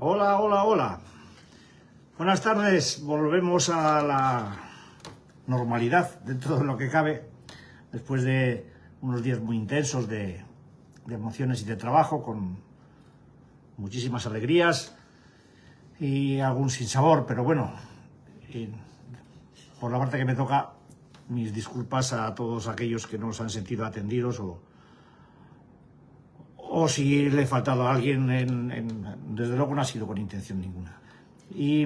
Hola, hola, hola. Buenas tardes. Volvemos a la normalidad dentro de lo que cabe, después de unos días muy intensos de emociones y de trabajo, con muchísimas alegrías y algún sinsabor, pero bueno, por la parte que me toca, mis disculpas a todos aquellos que no se han sentido atendidos o si le he faltado a alguien, desde luego no ha sido con intención ninguna. Y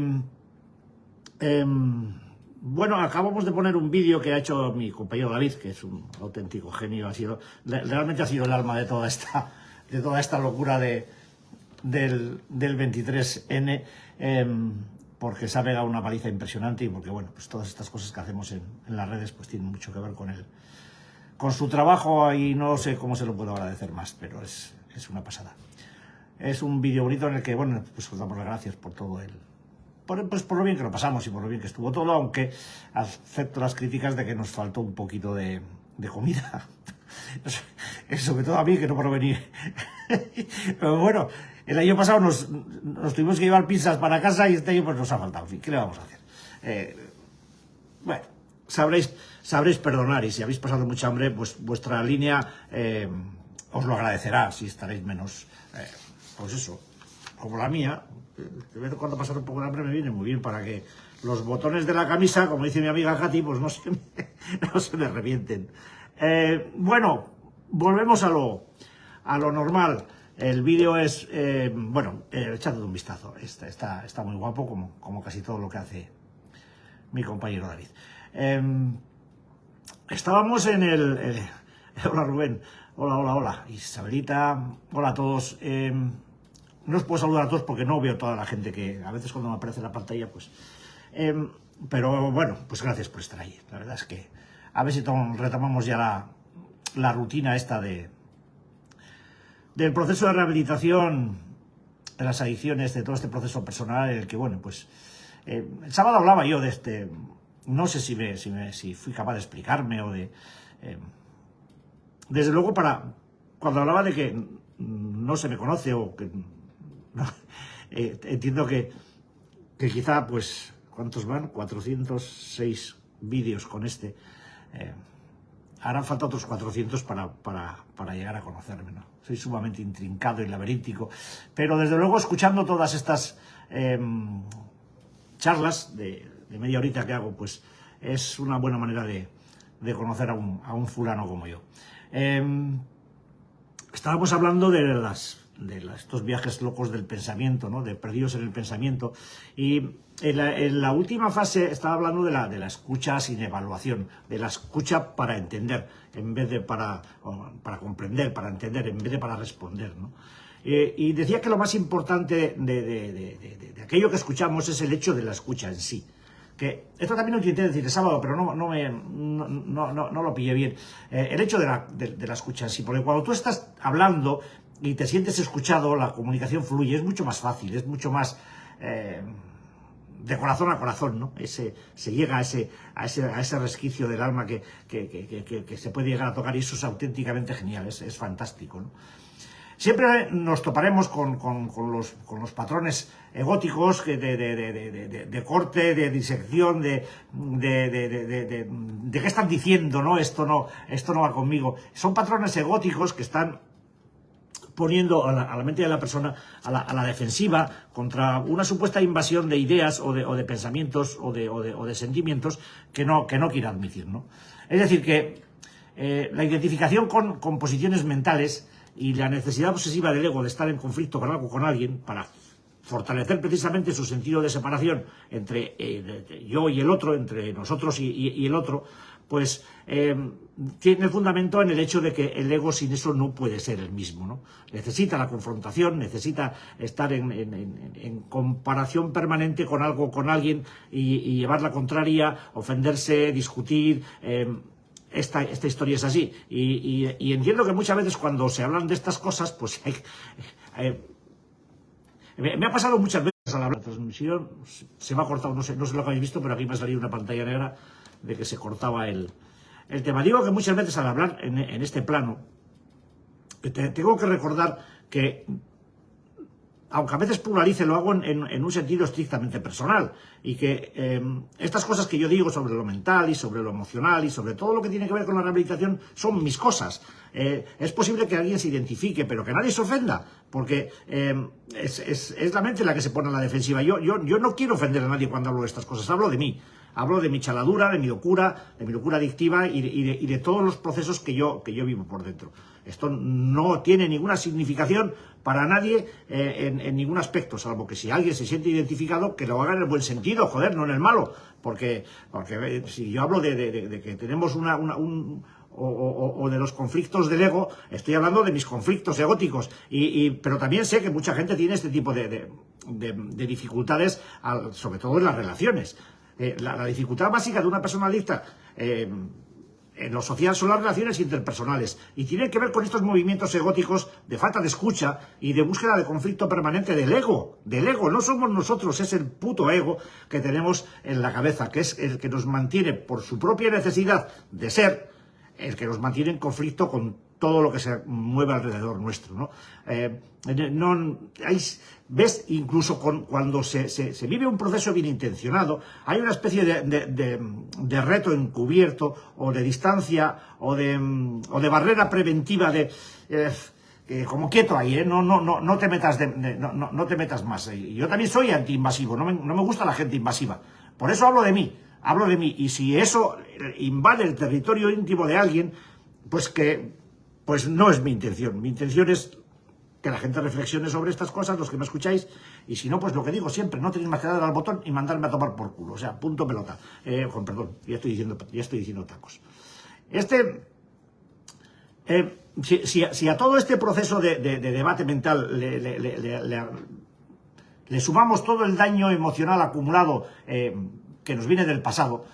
bueno, acabamos de poner un vídeo que ha hecho mi compañero David, que es un auténtico genio, realmente ha sido el alma de toda esta locura del 23N, porque se ha pegado una paliza impresionante y porque, bueno, pues todas estas cosas que hacemos en las redes pues tienen mucho que ver con él, con su trabajo, y no sé cómo se lo puedo agradecer más, pero es una pasada. Es un vídeo bonito en el que, bueno, pues os damos las gracias por todo por lo bien que lo pasamos y por lo bien que estuvo todo, aunque acepto las críticas de que nos faltó un poquito de comida. Sobre todo a mí, que no provení. Pero bueno, el año pasado nos tuvimos que llevar pizzas para casa y este año pues nos ha faltado. En fin, ¿qué le vamos a hacer? Bueno, sabréis perdonar, y si habéis pasado mucha hambre, pues vuestra línea os lo agradecerá, si estaréis menos, pues eso, como la mía. De vez en cuando pasar un poco de hambre me viene muy bien, para que los botones de la camisa, como dice mi amiga Katy, pues no se me revienten. Bueno, volvemos a lo normal. El vídeo es, bueno, echadle un vistazo. Está muy guapo, como casi todo lo que hace mi compañero David. Estábamos en hola Rubén, hola, Isabelita, hola a todos. No os puedo saludar a todos porque no veo toda la gente que a veces cuando me aparece en la pantalla, pues... pero bueno, pues gracias por estar ahí. La verdad es que a ver si retomamos ya la rutina esta del proceso de rehabilitación de las adicciones, de todo este proceso personal en el que, bueno, pues... el sábado hablaba yo de no sé si fui capaz de explicarme o de... desde luego, cuando hablaba de que no se me conoce o que... no, entiendo que quizá, pues, ¿cuántos van? 406 vídeos con este. Harán falta otros 400 para llegar a conocerme, ¿no? Soy sumamente intrincado y laberíntico, pero desde luego, escuchando todas estas charlas de media horita que hago, pues es una buena manera de conocer a un fulano como yo. Estábamos hablando de estos viajes locos del pensamiento, ¿no? De perdidos en el pensamiento, y en la última fase estaba hablando de la escucha sin evaluación, de la escucha para entender, en vez de para comprender, para entender, en vez de para responder, ¿no? Y decía que lo más importante de aquello que escuchamos es el hecho de la escucha en sí. Que esto también lo intenté decir el sábado, pero no lo pillé bien. El hecho de la escucha en sí, porque cuando tú estás hablando y te sientes escuchado, la comunicación fluye, es mucho más fácil, es mucho más de corazón a corazón, ¿no? Se llega a ese resquicio del alma que se puede llegar a tocar, y eso es auténticamente genial, es fantástico, ¿no? Siempre nos toparemos con los patrones egóticos de corte, de disección, de qué están diciendo, ¿no? Esto no va conmigo. Son patrones egóticos que están poniendo a la mente de la persona a la defensiva contra una supuesta invasión de ideas o de pensamientos o de sentimientos que no quiere admitir, ¿no? Es decir, que la identificación con posiciones mentales y la necesidad obsesiva del ego de estar en conflicto con algo, con alguien, para fortalecer precisamente su sentido de separación entre yo y el otro, entre nosotros y el otro, pues tiene el fundamento en el hecho de que el ego sin eso no puede ser el mismo, ¿no? Necesita la confrontación, necesita estar en comparación permanente con algo, con alguien, y llevar la contraria, ofenderse, discutir. Esta historia es así, y entiendo que muchas veces cuando se hablan de estas cosas, pues me ha pasado muchas veces al hablar. La transmisión se me ha cortado, no sé lo que habéis visto, pero aquí me ha salido una pantalla negra de que se cortaba el tema. Digo que muchas veces al hablar en este plano, tengo que recordar que aunque a veces pluralice, lo hago en un sentido estrictamente personal. Y que estas cosas que yo digo sobre lo mental y sobre lo emocional y sobre todo lo que tiene que ver con la rehabilitación son mis cosas. Es posible que alguien se identifique, pero que nadie se ofenda, porque es la mente la que se pone a la defensiva. Yo no quiero ofender a nadie cuando hablo de estas cosas, hablo de mí. Hablo de mi chaladura, de mi locura adictiva y de todos los procesos que yo vivo por dentro. Esto no tiene ninguna significación para nadie en ningún aspecto, salvo que si alguien se siente identificado, que lo haga en el buen sentido, joder, no en el malo. Porque si yo hablo de que tenemos o de los conflictos del ego, estoy hablando de mis conflictos egóticos, pero también sé que mucha gente tiene este tipo de dificultades, sobre todo en las relaciones. La dificultad básica de una persona adicta en lo social son las relaciones interpersonales y tienen que ver con estos movimientos egóticos de falta de escucha y de búsqueda de conflicto permanente del ego, no somos nosotros, es el puto ego que tenemos en la cabeza, que es el que nos mantiene por su propia necesidad de ser, el que nos mantiene en conflicto con todo lo que se mueve alrededor nuestro, ¿no? ¿Ves? Incluso cuando se vive un proceso bien intencionado, hay una especie de reto encubierto, o de distancia, o de barrera preventiva como quieto ahí, ¿eh? No te metas no te metas más. Yo también soy antiinvasivo, no me gusta la gente invasiva. Por eso hablo de mí, y si eso invade el territorio íntimo de alguien, pues no es mi intención. Mi intención es que la gente reflexione sobre estas cosas, los que me escucháis, y si no, pues lo que digo siempre, no tenéis más que dar al botón y mandarme a tomar por culo. O sea, punto pelota. Perdón, ya estoy diciendo tacos. Si a todo este proceso de debate mental le sumamos todo el daño emocional acumulado que nos viene del pasado,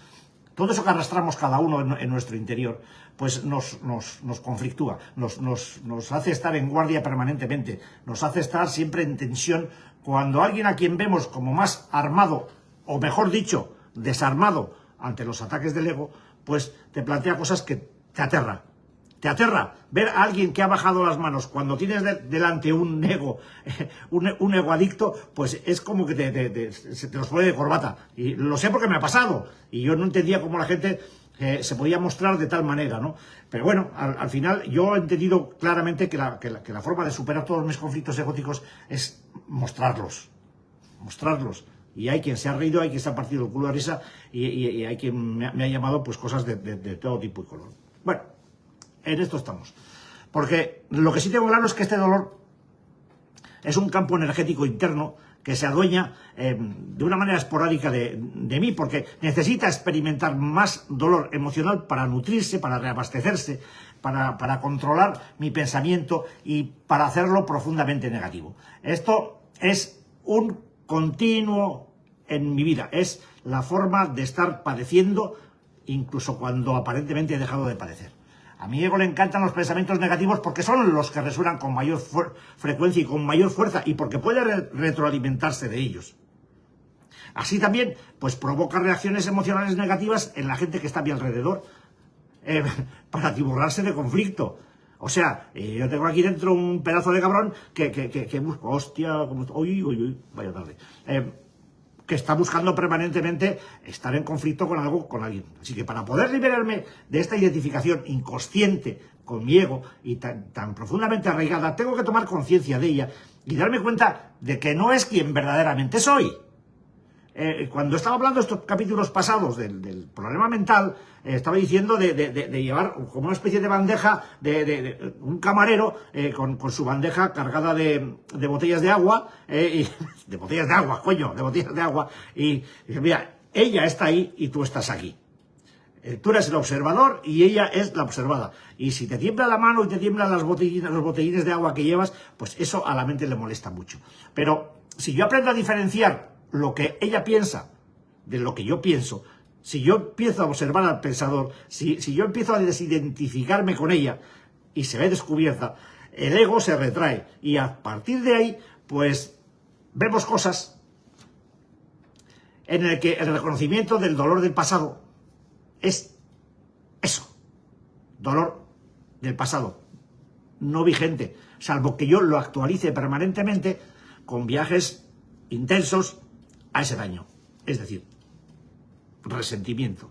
todo eso que arrastramos cada uno en nuestro interior, pues nos conflictúa, nos hace estar en guardia permanentemente, nos hace estar siempre en tensión, cuando alguien a quien vemos como más armado, o mejor dicho, desarmado ante los ataques del ego, pues te plantea cosas que te aterra. Te aterra ver a alguien que ha bajado las manos cuando tienes delante un ego adicto, pues es como que se te los pone de corbata. Y lo sé porque me ha pasado. Y yo no entendía cómo la gente se podía mostrar de tal manera, ¿no? Pero bueno, al final yo he entendido claramente que la forma de superar todos mis conflictos egóticos es mostrarlos. Y hay quien se ha reído, hay quien se ha partido el culo de risa y hay quien me ha llamado pues cosas de todo tipo y color. Bueno, en esto estamos. Porque lo que sí tengo claro es que este dolor es un campo energético interno que se adueña de una manera esporádica de mí, porque necesita experimentar más dolor emocional para nutrirse, para reabastecerse, para controlar mi pensamiento y para hacerlo profundamente negativo. Esto es un continuo en mi vida, es la forma de estar padeciendo incluso cuando aparentemente he dejado de padecer. A mi ego le encantan los pensamientos negativos porque son los que resuenan con mayor frecuencia y con mayor fuerza y porque puede retroalimentarse de ellos. Así también, pues provoca reacciones emocionales negativas en la gente que está a mi alrededor para atiborrarse de conflicto. O sea, yo tengo aquí dentro un pedazo de cabrón que busco, hostia, uy, vaya tarde. Que está buscando permanentemente estar en conflicto con alguien. Así que para poder liberarme de esta identificación inconsciente con mi ego y tan profundamente arraigada, tengo que tomar conciencia de ella y darme cuenta de que no es quien verdaderamente soy. Cuando estaba hablando estos capítulos pasados del problema mental, estaba diciendo de llevar como una especie de bandeja de un camarero con su bandeja cargada de botellas de agua, de botellas de agua, y mira, ella está ahí y tú estás aquí. Tú eres el observador y ella es la observada. Y si te tiembla la mano y te tiemblan los botellines de agua que llevas, pues eso a la mente le molesta mucho. Pero si yo aprendo a diferenciar lo que ella piensa de lo que yo pienso, si yo empiezo a observar al pensador, si yo empiezo a desidentificarme con ella y se ve descubierta, el ego se retrae y a partir de ahí pues vemos cosas en el que el reconocimiento del dolor del pasado es eso, dolor del pasado no vigente, salvo que yo lo actualice permanentemente con viajes intensos a ese daño. Es decir, resentimiento.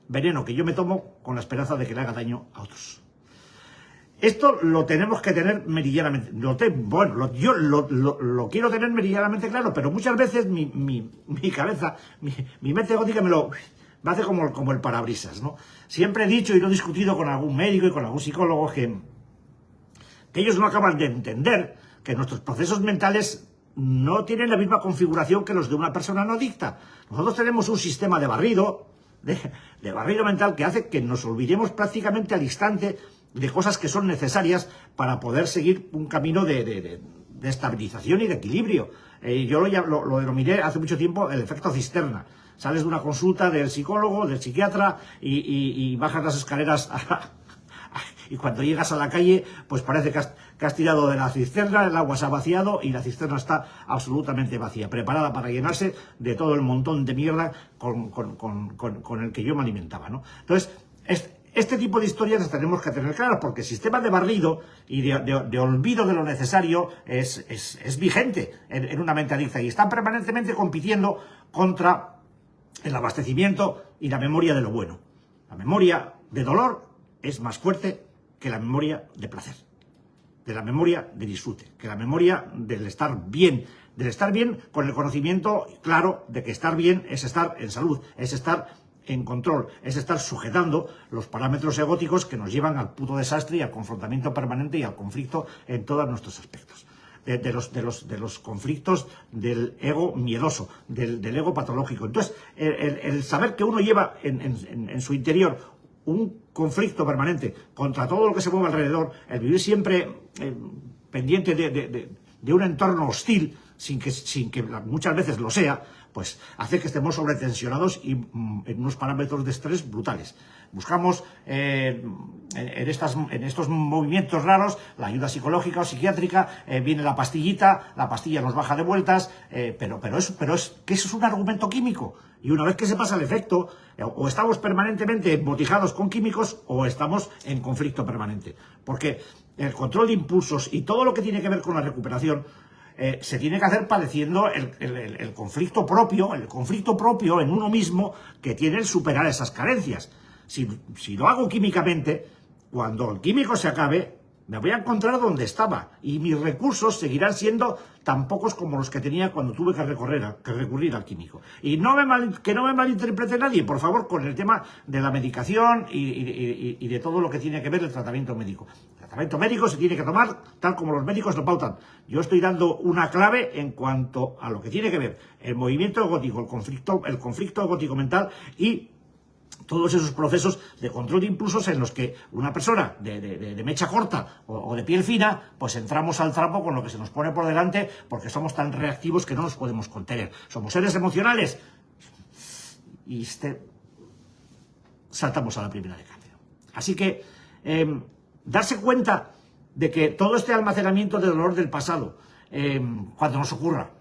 Veneno que yo me tomo con la esperanza de que le haga daño a otros. Esto lo tenemos que tener meridianamente. Yo lo quiero tener meridianamente claro, pero muchas veces mi cabeza, mi mente gótica me hace como el parabrisas, ¿no? Siempre he dicho y lo he discutido con algún médico y con algún psicólogo que ellos no acaban de entender que nuestros procesos mentales no tienen la misma configuración que los de una persona no adicta. Nosotros tenemos un sistema de barrido mental que hace que nos olvidemos prácticamente al instante de cosas que son necesarias para poder seguir un camino de estabilización y de equilibrio. Yo lo denominé hace mucho tiempo el efecto cisterna. Sales de una consulta del psicólogo, del psiquiatra y bajas las escaleras y cuando llegas a la calle, pues parece que has tirado de la cisterna, el agua se ha vaciado y la cisterna está absolutamente vacía, preparada para llenarse de todo el montón de mierda con el que yo me alimentaba, ¿no? Entonces, este tipo de historias las tenemos que tener claras, porque el sistema de barrido y de olvido de lo necesario es vigente en una mente adicta y están permanentemente compitiendo contra el abastecimiento y la memoria de lo bueno. La memoria de dolor es más fuerte que la memoria de placer, de la memoria de disfrute, que la memoria del estar bien con el conocimiento claro de que estar bien es estar en salud, es estar en control, es estar sujetando los parámetros egóticos que nos llevan al puto desastre y al confrontamiento permanente y al conflicto en todos nuestros aspectos. De los conflictos del ego miedoso, del ego patológico. Entonces, el saber que uno lleva en su interior un conflicto permanente contra todo lo que se mueve alrededor, el vivir siempre pendiente de un entorno hostil, sin que muchas veces lo sea, pues hace que estemos sobretensionados y en unos parámetros de estrés brutales. Buscamos en estos movimientos raros la ayuda psicológica o psiquiátrica, viene la pastillita, la pastilla nos baja de vueltas, pero es que eso es un argumento químico. Y una vez que se pasa el efecto, o estamos permanentemente embotijados con químicos o estamos en conflicto permanente. Porque el control de impulsos y todo lo que tiene que ver con la recuperación se tiene que hacer padeciendo el conflicto propio en uno mismo que tiene el superar esas carencias. Si lo hago químicamente, cuando el químico se acabe, me voy a encontrar donde estaba y mis recursos seguirán siendo tan pocos como los que tenía cuando tuve que recurrir al químico. Y que no me malinterprete nadie, por favor, con el tema de la medicación y de todo lo que tiene que ver el tratamiento médico. El tratamiento médico se tiene que tomar tal como los médicos lo pautan. Yo estoy dando una clave en cuanto a lo que tiene que ver el movimiento egótico, el conflicto egótico mental y todos esos procesos de control de impulsos en los que una persona de mecha corta o de piel fina, pues entramos al trapo con lo que se nos pone por delante porque somos tan reactivos que no nos podemos contener. Somos seres emocionales y saltamos a la primera de cambio. Así que darse cuenta de que todo este almacenamiento de dolor del pasado, cuando nos ocurra,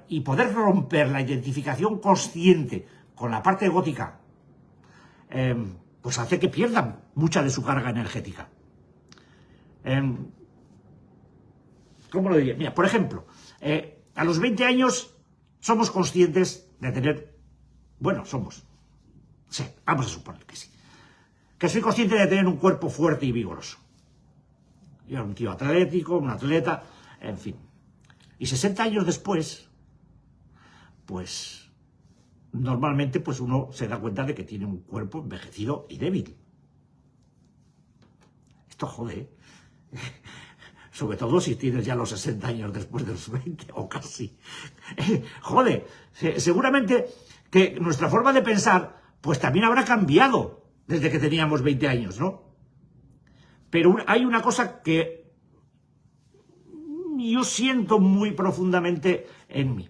y poder romper la identificación consciente con la parte egótica, pues hace que pierdan mucha de su carga energética. ¿Cómo lo diría? Mira, por ejemplo, a los 20 años somos conscientes de tener... Bueno, sí, vamos a suponer que sí. Que soy consciente de tener un cuerpo fuerte y vigoroso. Yo era un tío atlético, un atleta, en fin. Y 60 años después, pues... normalmente pues uno se da cuenta de que tiene un cuerpo envejecido y débil. Esto jode, ¿eh? Sobre todo si tienes ya los 60 años después de los 20, o casi. Jode, seguramente que nuestra forma de pensar pues también habrá cambiado desde que teníamos 20 años, ¿no? Pero hay una cosa que yo siento muy profundamente en mí.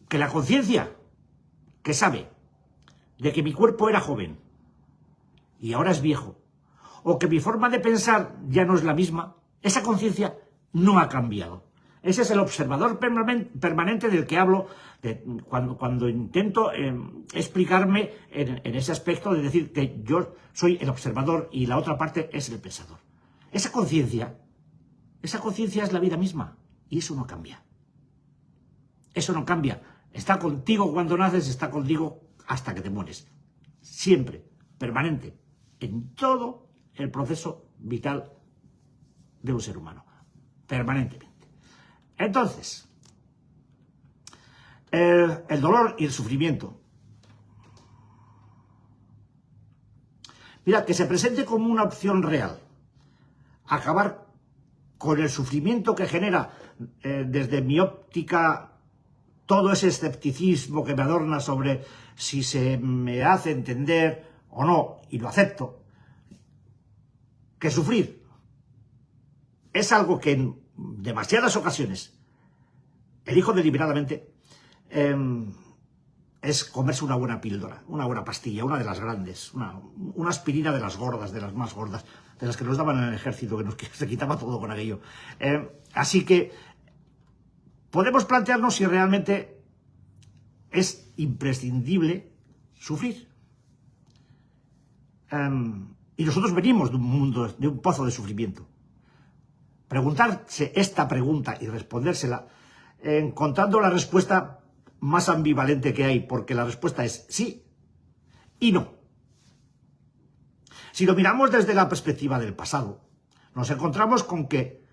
Que la conciencia que sabe de que mi cuerpo era joven y ahora es viejo, o que mi forma de pensar ya no es la misma, esa conciencia no ha cambiado. Ese es el observador permanente del que hablo cuando intento explicarme en ese aspecto de decir que yo soy el observador y la otra parte es el pensador. Esa conciencia Esa conciencia es la vida misma y eso no cambia. Eso no cambia. Está contigo cuando naces, está contigo hasta que te mueres. Siempre, permanente, en todo el proceso vital de un ser humano. Permanentemente. Entonces, el dolor y el sufrimiento. Mira, que se presente como una opción real. Acabar con el sufrimiento que genera, desde mi óptica, todo ese escepticismo que me adorna sobre si se me hace entender o no, y lo acepto, que sufrir es algo que en demasiadas ocasiones elijo deliberadamente, es comerse una buena píldora, una buena pastilla, una de las grandes, una aspirina de las gordas, de las más gordas, de las que nos daban en el ejército, que se quitaba todo con aquello. Así que podemos plantearnos si realmente es imprescindible sufrir. Y nosotros venimos de un mundo, de un pozo de sufrimiento. Preguntarse esta pregunta y respondérsela, encontrando la respuesta más ambivalente que hay, porque la respuesta es sí y no. Si lo miramos desde la perspectiva del pasado, nos encontramos con que,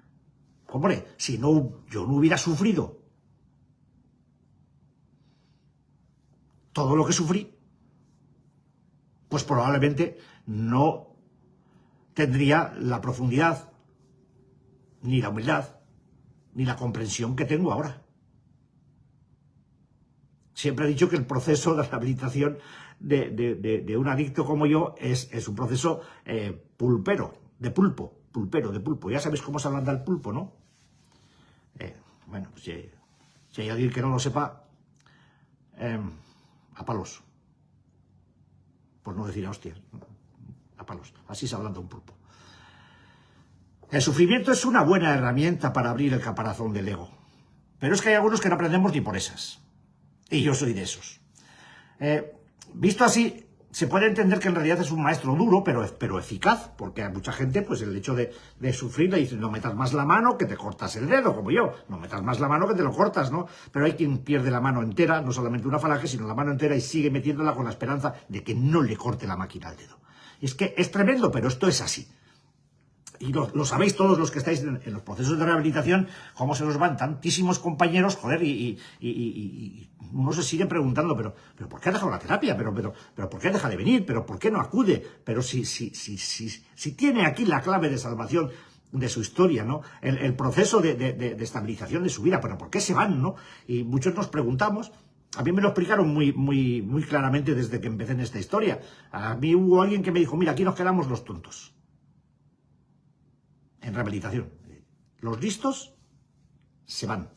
hombre, si no, yo no hubiera sufrido todo lo que sufrí, pues probablemente no tendría la profundidad, ni la humildad, ni la comprensión que tengo ahora. Siempre he dicho que el proceso de rehabilitación de un adicto como yo es un proceso pulpero, de pulpo. Ya sabéis cómo se ablanda el pulpo, ¿no? Bueno, pues si hay alguien que no lo sepa, a palos. Por no decir a hostias, a palos. Así se ablanda un pulpo. El sufrimiento es una buena herramienta para abrir el caparazón del ego. Pero es que hay algunos que no aprendemos ni por esas. Y yo soy de esos. Visto así, se puede entender que en realidad es un maestro duro, pero eficaz, porque a mucha gente, pues el hecho de sufrir le dicen, no metas más la mano que te cortas el dedo, como yo. No metas más la mano que te lo cortas, ¿no? Pero hay quien pierde la mano entera, no solamente una falange, sino la mano entera y sigue metiéndola con la esperanza de que no le corte la máquina al dedo. Y es que es tremendo, pero esto es así. Y lo sabéis todos los que estáis en los procesos de rehabilitación, cómo se nos van tantísimos compañeros, joder, y uno se sigue preguntando, pero ¿por qué ha dejado la terapia? ¿Pero por qué deja de venir? ¿Pero por qué no acude? Pero si tiene aquí la clave de salvación de su historia, ¿no? El proceso de estabilización de su vida, ¿pero por qué se van, no? Y muchos nos preguntamos. A mí me lo explicaron muy claramente desde que empecé en esta historia. A mí hubo alguien que me dijo, mira, aquí nos quedamos los tontos. En rehabilitación. Los listos se van.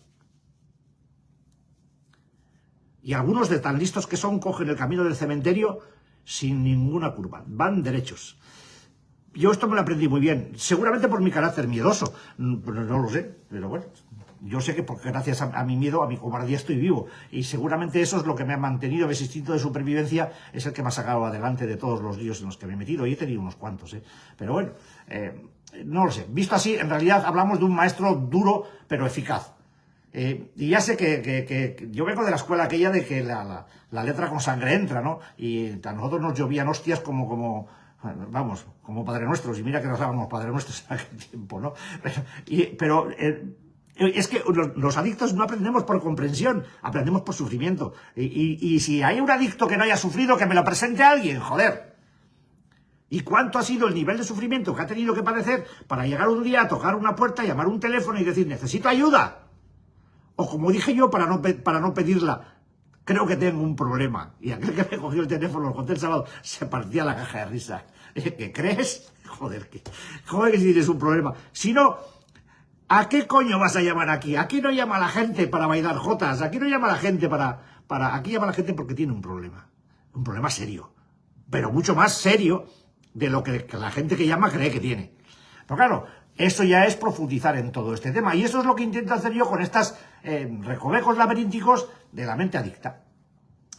Y algunos de tan listos que son cogen el camino del cementerio sin ninguna curva. Van derechos. Yo esto me lo aprendí muy bien. Seguramente por mi carácter miedoso. No lo sé, pero bueno. Yo sé que porque gracias a mi miedo, a mi cobardía estoy vivo. Y seguramente eso es lo que me ha mantenido, ese instinto de supervivencia es el que me ha sacado adelante de todos los líos en los que me he metido. Y he tenido unos cuantos, Pero bueno, no lo sé. Visto así, en realidad hablamos de un maestro duro, pero eficaz. Y ya sé que yo vengo de la escuela aquella de que la letra con sangre entra, ¿no? Y a nosotros nos llovían hostias como Padre Nuestros. Y mira que nos dábamos Padre Nuestros en aquel tiempo, ¿no? Pero es que los adictos no aprendemos por comprensión, aprendemos por sufrimiento. Y si hay un adicto que no haya sufrido, que me lo presente a alguien, joder. ¿Y cuánto ha sido el nivel de sufrimiento que ha tenido que padecer para llegar un día a tocar una puerta, llamar un teléfono y decir, necesito ayuda? O como dije yo, para no pedirla, creo que tengo un problema. Y aquel que me cogió el teléfono, lo conté el sábado, se partía la caja de risa. ¿Qué crees? Joder, que si tienes un problema. Si no, ¿a qué coño vas a llamar aquí? Aquí no llama a la gente para bailar jotas. Aquí no llama a la gente aquí llama a la gente porque tiene un problema. Un problema serio. Pero mucho más serio de lo que la gente que llama cree que tiene. Pero claro, eso ya es profundizar en todo este tema. Y eso es lo que intento hacer yo con estas recovecos laberínticos de la mente adicta.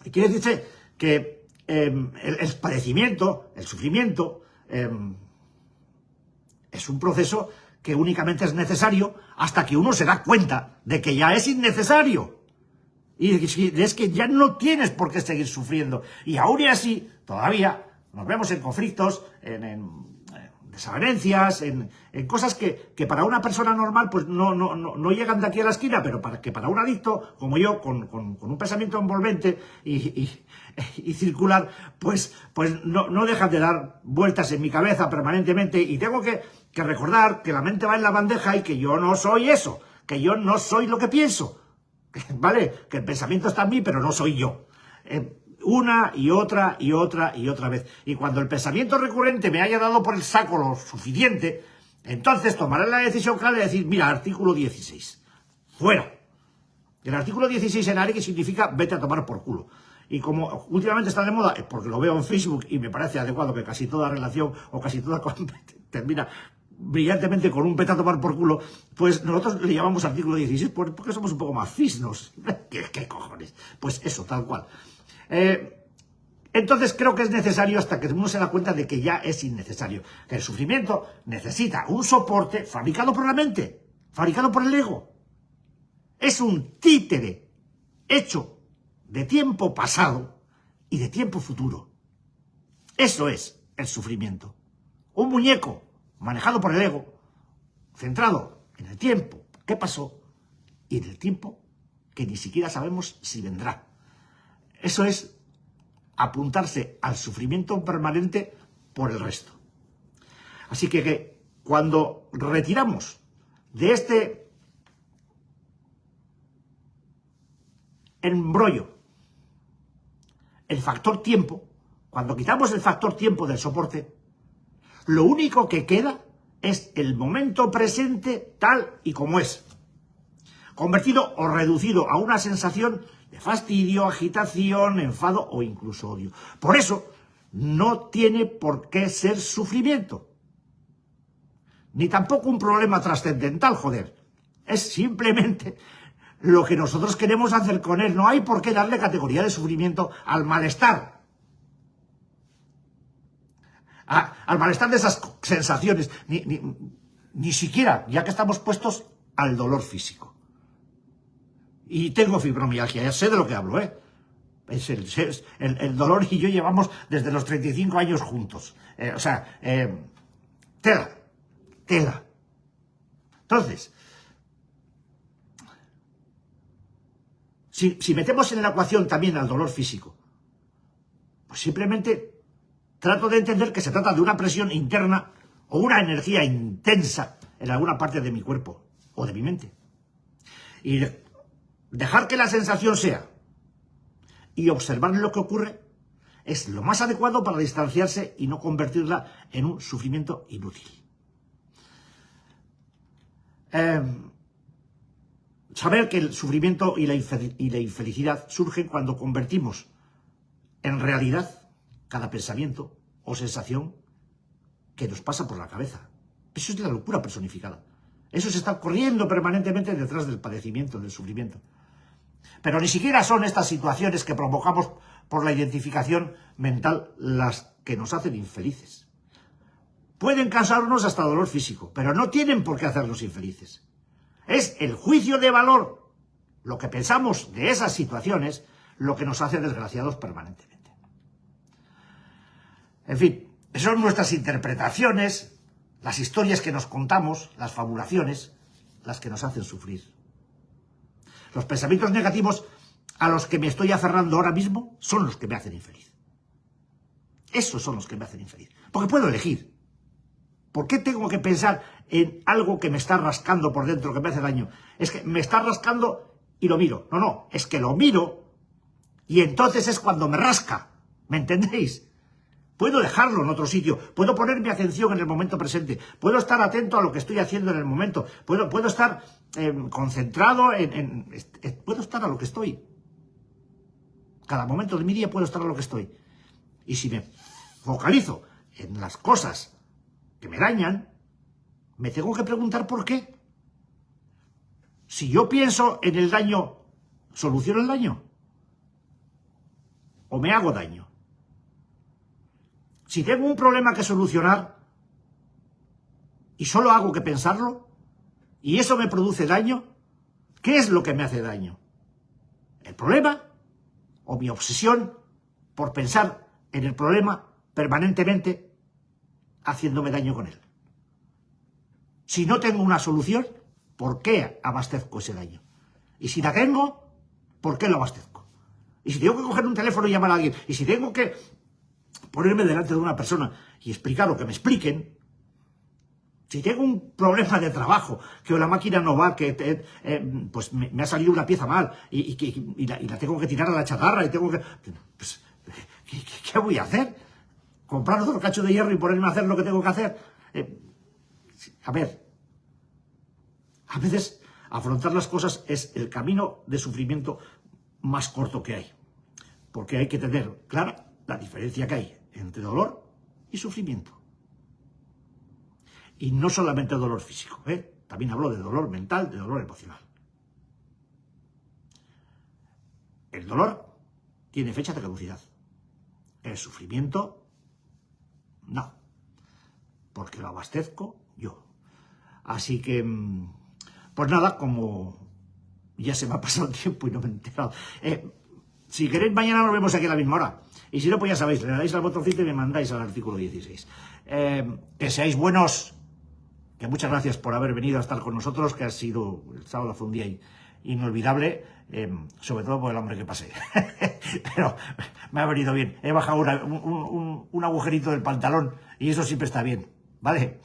Y quiere decirse que el padecimiento, el sufrimiento, es un proceso que únicamente es necesario hasta que uno se da cuenta de que ya es innecesario. Y es que ya no tienes por qué seguir sufriendo. Y aún y así, todavía nos vemos en conflictos, en desavenencias, en cosas que para una persona normal pues no llegan de aquí a la esquina, pero para un adicto como yo, con un pensamiento envolvente y circular, pues no dejan de dar vueltas en mi cabeza permanentemente, y tengo que recordar que la mente va en la bandeja y que yo no soy eso, que yo no soy lo que pienso, ¿vale? Que el pensamiento está en mí, pero no soy yo. Una y otra y otra y otra vez. Y cuando el pensamiento recurrente me haya dado por el saco lo suficiente, entonces tomaré la decisión clara de decir, mira, artículo 16, fuera. El artículo 16 en ARE, que significa vete a tomar por culo. Y como últimamente está de moda, porque lo veo en Facebook y me parece adecuado que casi toda relación o casi toda termina brillantemente con un vete a tomar por culo, pues nosotros le llamamos artículo 16 porque somos un poco más fisnos. ¿Qué cojones? Pues eso, tal cual. Entonces creo que es necesario hasta que uno se da cuenta de que ya es innecesario, que el sufrimiento necesita un soporte fabricado por la mente, fabricado por el ego. Es un títere hecho de tiempo pasado y de tiempo futuro. Eso es el sufrimiento. Un muñeco manejado por el ego, centrado en el tiempo que pasó y en el tiempo que ni siquiera sabemos si vendrá. Eso es apuntarse al sufrimiento permanente por el resto. Así que cuando retiramos de este embrollo el factor tiempo, cuando quitamos el factor tiempo del soporte, lo único que queda es el momento presente tal y como es, convertido o reducido a una sensación de fastidio, agitación, enfado o incluso odio. Por eso, no tiene por qué ser sufrimiento. Ni tampoco un problema trascendental, joder. Es simplemente lo que nosotros queremos hacer con él. No hay por qué darle categoría de sufrimiento al malestar. Al malestar de esas sensaciones. Ni siquiera, ya que estamos puestos al dolor físico. Y tengo fibromialgia, ya sé de lo que hablo, ¿eh? El dolor y yo llevamos desde los 35 años juntos. Tela. Entonces, si metemos en la ecuación también al dolor físico, pues simplemente trato de entender que se trata de una presión interna o una energía intensa en alguna parte de mi cuerpo o de mi mente. Y dejar que la sensación sea y observar lo que ocurre es lo más adecuado para distanciarse y no convertirla en un sufrimiento inútil. Saber que el sufrimiento y la infelicidad surgen cuando convertimos en realidad cada pensamiento o sensación que nos pasa por la cabeza. Eso es la locura personificada. Eso se está corriendo permanentemente detrás del padecimiento, del sufrimiento. Pero ni siquiera son estas situaciones que provocamos por la identificación mental las que nos hacen infelices. Pueden causarnos hasta dolor físico, pero no tienen por qué hacernos infelices. Es el juicio de valor, lo que pensamos de esas situaciones, lo que nos hace desgraciados permanentemente. En fin, son nuestras interpretaciones, las historias que nos contamos, las fabulaciones, las que nos hacen sufrir. Los pensamientos negativos a los que me estoy aferrando ahora mismo son los que me hacen infeliz. Esos son los que me hacen infeliz. Porque puedo elegir. ¿Por qué tengo que pensar en algo que me está rascando por dentro, que me hace daño? Es que me está rascando y lo miro. No, es que lo miro y entonces es cuando me rasca. ¿Me entendéis? Puedo dejarlo en otro sitio, puedo poner mi atención en el momento presente, puedo estar atento a lo que estoy haciendo en el momento, puedo estar concentrado puedo estar a lo que estoy. Cada momento de mi día puedo estar a lo que estoy. Y si me focalizo en las cosas que me dañan, me tengo que preguntar por qué. Si yo pienso en el daño, ¿soluciono el daño? ¿O me hago daño? Si tengo un problema que solucionar y solo hago que pensarlo, y eso me produce daño, ¿qué es lo que me hace daño? ¿El problema o mi obsesión por pensar en el problema permanentemente haciéndome daño con él? Si no tengo una solución, ¿por qué abastezco ese daño? Y si la tengo, ¿por qué lo abastezco? Y si tengo que coger un teléfono y llamar a alguien, y si tengo que ponerme delante de una persona y explicar lo que me expliquen, si tengo un problema de trabajo, que la máquina no va, que pues me ha salido una pieza mal y la tengo que tirar a la chatarra y tengo que... Pues, ¿qué voy a hacer? ¿Comprar otro cacho de hierro y ponerme a hacer lo que tengo que hacer? A ver, a veces afrontar las cosas es el camino de sufrimiento más corto que hay, porque hay que tener clara la diferencia que hay entre dolor y sufrimiento. Y no solamente dolor físico, también hablo de dolor mental, de dolor emocional. El dolor tiene fecha de caducidad. El sufrimiento, no, porque lo abastezco yo. Así que, pues nada, como ya se me ha pasado el tiempo y no me he enterado. Si queréis, mañana nos vemos aquí a la misma hora. Y si no, pues ya sabéis, le dais al botoncito y me mandáis al artículo 16. Que seáis buenos, que muchas gracias por haber venido a estar con nosotros, que ha sido, el sábado fue un día inolvidable, sobre todo por el hambre que pasé. Pero me ha venido bien. He bajado un agujerito del pantalón y eso siempre está bien, ¿vale?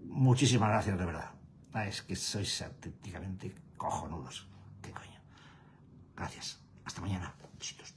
Muchísimas gracias, de verdad. Es que sois auténticamente cojonudos. ¿Qué coño? Gracias. Hasta mañana. Besitos.